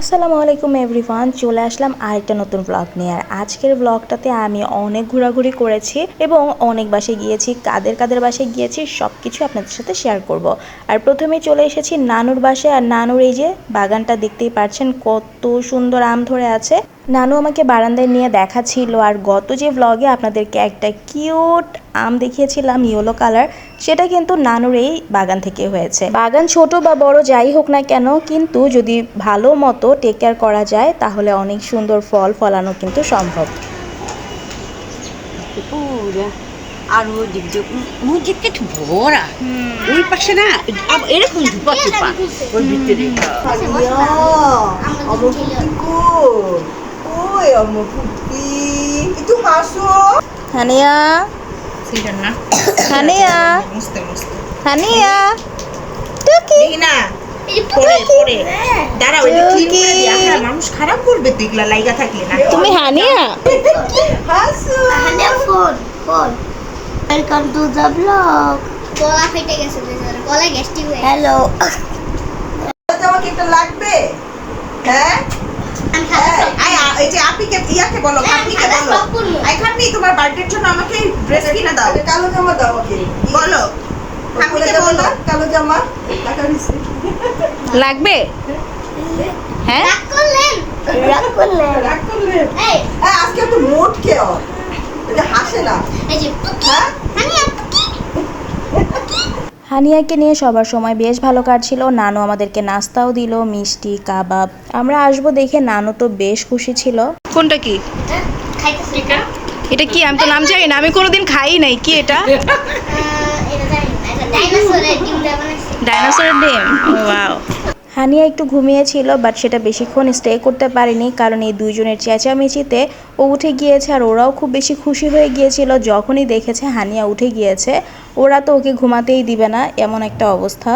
আসসালামু আলাইকুম এভরিওয়ান, চলে আসলাম আরেকটা নতুন ব্লগ নিয়ে। আর আজকের ব্লগটাতে আমি অনেক ঘোরাঘুরি করেছি এবং অনেক বাসায় গিয়েছি। কাদের কাদের বাসায় গিয়েছি সব কিছু আপনাদের সাথে শেয়ার করব। আর প্রথমেই চলে এসেছি নানুর বাসায়। আর নানুর এই যে বাগানটা দেখতেই পাচ্ছেন, কত সুন্দর আম ধরে আছে। নানু আমাকে বারান্দায় নিয়ে দেখাচ্ছিল। আর গত যে ব্লগে আপনাদেরকে একটা কিউট আম দেখিয়েছিলাম ইয়েলো কালার, সেটা কিন্তু নানুর এই বাগান থেকে হয়েছে। বাগান ছোট বা বড় যাই হোক না কেন, কিন্তু যদি ভালো মতো টেক কেয়ার করা যায় তাহলে অনেক সুন্দর ফল ফলানো কিন্তু সম্ভব। আর ওই দিক দিয়ে মসজিদটা একটু ভরা, ওই পাশে না এরকম ধুপা ধুপা ওর ভিতরে। হানিয়া হানিয়া হানিয়া টুকি না দাঁড়াও, মানুষ খারাপ করবে দেখলা লাইগা থাকলে না। তুমি হানিয়া ওয়েলকাম টু দ্য ব্লগ। গলা ফেটে গেছে, গলা গ্যাস্ট্রিক হয়ে। হ্যালো, তোমাকে একটা লাগবে? হ্যাঁ এই যে আপিকে ইয়াকে বলো, আপনিকে বলো, এখানে তোমার বার্থডের জন্য আমাকে ড্রেস কিনে দাও, কালো জামা দাও ওকে বলো, আপনিকে বলো কালো জামা টাকা দিছি লাগবে। হ্যাঁ রাগ করলেন এই আজকে তো মোট কে ওর এটা হাসে না। এই যে হানিয়া হানিয়াকে নিয়ে সবার সময় বেশ ভালো কাটছিল। নানু আমাদেরকে নাস্তাও দিল, মিষ্টি কাবাব। আমরা আসবো দেখে নানু তো বেশ খুশি ছিল। কোনটা কি? এটা কি? আমি তো নাম জানি না, আমি কোনোদিন খাই নাই। কি এটা? ডাইনোসরের ডিম। ওয়াও। হানিয়া একটু ঘুমিয়েছিল, বাট সেটা বেশিক্ষণ স্টে করতে পারেনি, কারণ এই দুইজনের চেঁচামেচিতে ও উঠে গিয়েছে। আর ওরাও খুব বেশি খুশি হয়ে গিয়েছিল যখনই দেখেছে হানিয়া উঠে গিয়েছে। ওরা তো ওকে ঘুমাতেই দিবে না, এমন একটা অবস্থা।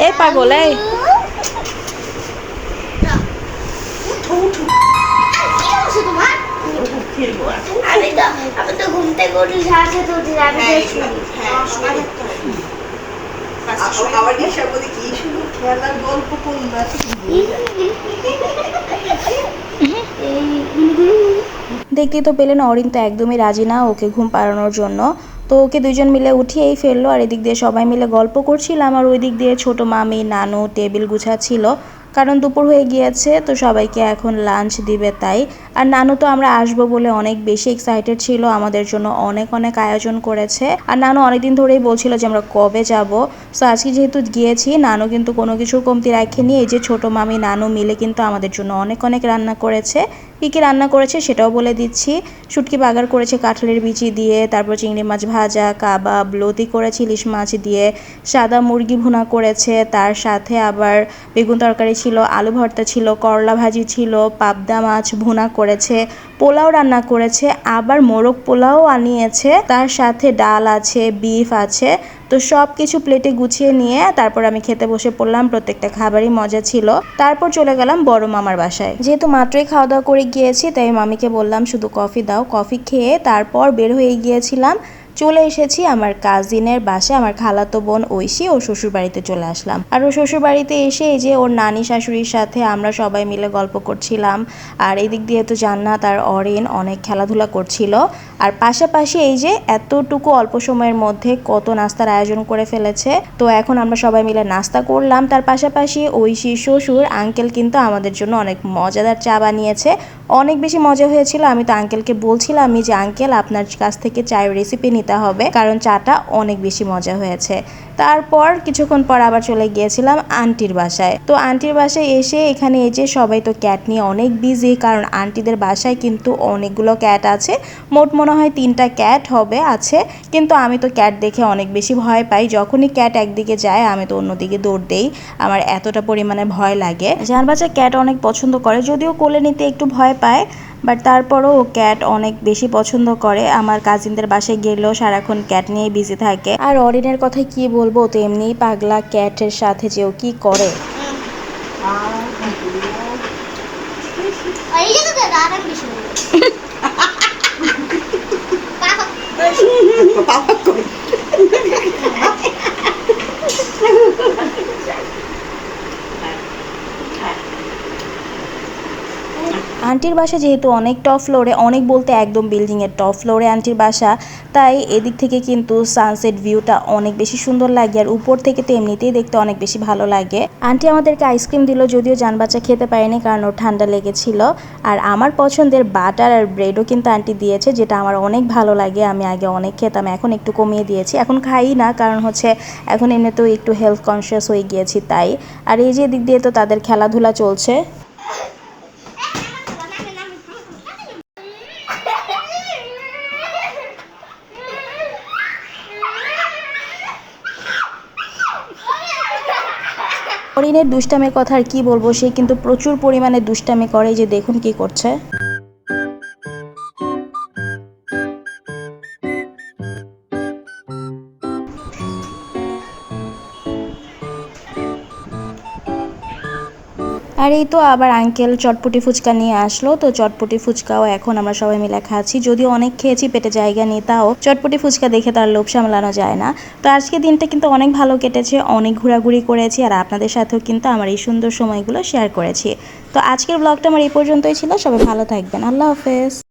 এ পাগল, এই আমি তো ঘুম থেকে উঠি, সাড়ে সাথে উঠি, দেখতেই তো পেলেন অরিন তো একদমই রাজি না ওকে ঘুম পাড়ানোর জন্য। তো ওকে দুজন মিলে উঠিয়েই ফেললো। আর এদিক দিয়ে সবাই মিলে গল্প করছিলাম, আর ওই দিক দিয়ে ছোট মামি নানু টেবিল গুছাচ্ছিল, কারণ দুপুর হয়ে গিয়েছে তো সবাইকে এখন লাঞ্চ দিবে তাই। আর নানু তো আমরা আসবো বলে অনেক বেশি এক্সাইটেড ছিল, আমাদের জন্য অনেক অনেক আয়োজন করেছে। আর নানু অনেকদিন ধরেই বলছিল যে আমরা কবে যাব। সো আজকে যেহেতু গিয়েছি, নানু কিন্তু কোনো কিছুর কমতি রাখেনি। এই যে ছোট মামি নানু মিলে কিন্তু আমাদের জন্য অনেক অনেক রান্না করেছে। কী কী রান্না করেছে সেটাও বলে দিচ্ছি। শুটকি বাগার করেছে কাঁঠালের বিচি দিয়ে, তারপর চিংড়ি মাছ ভাজা, কাবাব, লতি করেছে ইলিশ মাছ দিয়ে, সাদা মুরগি ভুনা করেছে, তার সাথে আবার বেগুন তরকারি ছিল, আলু ভর্তা ছিল, করলা ভাজি ছিল, পাবদা মাছ ভুনা করেছে, পোলাও রান্না করেছে, আবার মোরগ পোলাও আনিয়েছে, তার সাথে ডাল আছে, বিফ আছে। তো সব কিছু প্লেটে গুছিয়ে নিয়ে তারপর আমি খেতে বসে পড়লাম। প্রত্যেকটা খাবারই মজা ছিল। তারপর চলে গেলাম বড় মামার বাসায়। যেহেতু মাত্রই খাওয়া দাওয়া করে গিয়েছি, তাই মামিকে বললাম শুধু কফি দাও। কফি খেয়ে তারপর বের হয়ে গিয়েছিলাম। চলে এসেছি আমার কাজিনের বাসায়, আমার খালাতো বোন ঐশী ওর শ্বশুর বাড়িতে চলে আসলাম। আর ওর শ্বশুর বাড়িতে এসে এই যে ওর নানি শাশুড়ির সাথে আমরা সবাই মিলে গল্প করছিলাম। আর এদিক দিয়ে তো জান্নাত আর অরিন অনেক খেলাধুলা করছিল। আর পাশাপাশি এই যে এতটুকু অল্প সময়ের মধ্যে কত নাস্তার আয়োজন করে ফেলেছে। তো এখন আমরা সবাই মিলে নাস্তা করলাম। তার পাশাপাশি ঐশী শ্বশুর আঙ্কেল কিন্তু আমাদের জন্য অনেক মজাদার চা বানিয়েছে, অনেক বেশি মজা হয়েছিল। আমি তো আঙ্কেলকে বলছিলাম যে আঙ্কেল আপনার কাছ থেকে চায়ের রেসিপি নিতে হবে, কারণ চাটা অনেক বেশি মজা হয়েছে। তারপর কিছুক্ষণ পর আবার চলে গিয়েছিলাম আন্টির বাসায়। তো আন্টির বাসায় এসে এখানে এই যে সবাই তো ক্যাট নিয়ে অনেক বিজি, কারণ আন্টিদের বাসায় কিন্তু অনেকগুলো ক্যাট আছে। মোট মনে হয় 3টা ক্যাট হবে আছে, কিন্তু আমি তো ক্যাট দেখে অনেক বেশি ভয় পাই। যখনই ক্যাট একদিকে যায় আমি তো অন্যদিকে দৌড় দেই, আমার এতটা পরিমাণে ভয় লাগে। যার বাচ্চা ক্যাট অনেক পছন্দ করে, যদিও কোলে নিতে একটু ভয় পায়, বাট তারপরও ও ক্যাট অনেক বেশি পছন্দ করে। আমার কাজিনদের বাসায় গেলেও সারাক্ষণ ক্যাট নিয়ে বিজি থাকে। আর অরিনের কথা কি বলবো, তো এমনিই পাগলা, ক্যাটের সাথে যে ও কি করে। এই যে তো দাঁড়ান কিছু বাবা কই আন্টির বাসা যেহেতু অনেক টপ ফ্লোরে, অনেক বলতে একদম বিল্ডিংয়ের টপ ফ্লোরে আন্টির বাসা, তাই এদিক থেকে কিন্তু সানসেট ভিউটা অনেক বেশি সুন্দর লাগে। আর উপর থেকে তো এমনিতেই দেখতে অনেক বেশি ভালো লাগে। আন্টি আমাদেরকে আইসক্রিম দিল, যদিও জান বাচ্চা খেতে পারেনি কারণ ওর ঠান্ডা লেগেছিল। আর আমার পছন্দের বাটার আর ব্রেডও কিন্তু আন্টি দিয়েছে, যেটা আমার অনেক ভালো লাগে। আমি আগে অনেক খেতাম, এখন একটু কমিয়ে দিয়েছি। এখন খাই না, কারণ হচ্ছে এখন এমনিতেও একটু হেলথ কনসিয়াস হয়ে গিয়েছি তাই। আর এই যে এদিক দিয়ে তো তাদের খেলাধুলা চলছে। হরিণের দুষ্টামের কথা আর কি বলবো, সে কিন্তু প্রচুর পরিমাণে দুষ্টামি করে, যে দেখুন কি করছে। আর এই তো আবার আঙ্কেল চটপটি ফুচকা নিয়ে আসলো, তো চটপটি ফুচকাও এখন আমরা সবাই মিলে খাচ্ছি। যদিও অনেক খেয়েছি, পেটে জায়গা নেই, তাও চটপটি ফুচকা দেখে তার লোভ সামলানো যায় না। তো আজকে দিনটা কিন্তু অনেক ভালো কেটেছে, অনেক ঘোরাঘুরি করেছি, আর আপনাদের সাথেও কিন্তু আমার এই সুন্দর সময়গুলো শেয়ার করেছি। তো আজকের ব্লগটা আমার এই পর্যন্তই ছিল। সবাই ভালো থাকবেন, আল্লাহ হাফেজ।